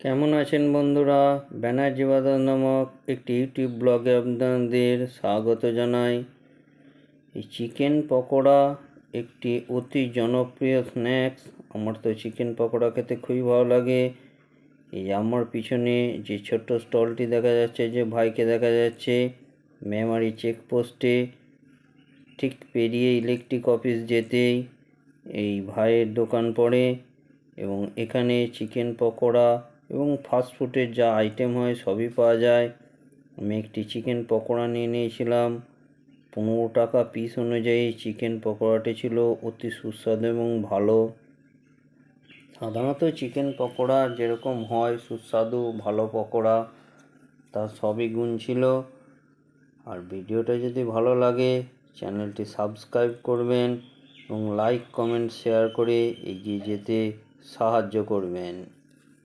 কেমন আছেন বন্ধুরা? ব্যানার্জি বাজার নামক একটি ইউটিউব ব্লগে আপনাদের স্বাগত জানাই। এই চিকেন পকোড়া একটি অতি জনপ্রিয় স্ন্যাক্স। আমার তো চিকেন পকোড়া খেতে খুবই ভালো লাগে। এই আমার পিছনে যে ছোট্ট স্টলটি দেখা যাচ্ছে, যে ভাইকে দেখা যাচ্ছে, মেমারি চেকপোস্টে ঠিক পেরিয়ে ইলেকট্রিক অফিস যেতেই এই ভাইয়ের দোকান পড়ে। এবং এখানে চিকেন পকোড়া এবং ফাস্টফুডের যা আইটেম হয় সবই পাওয়া যায়। আমি একটি চিকেন পকোড়া নিয়ে নিয়েছিলাম। 15 টাকা পিস অনুযায়ী চিকেন পকোড়াটি ছিল অতি সুস্বাদু এবং ভালো। সাধারণত চিকেন পকোড়া যেরকম হয় সুস্বাদু ভালো পকোড়া, তার সবই গুণ ছিল। আর ভিডিওটা যদি ভালো লাগে চ্যানেলটি সাবস্ক্রাইব করবেন এবং লাইক কমেন্ট শেয়ার করে এগিয়ে যেতে সাহায্য করবেন।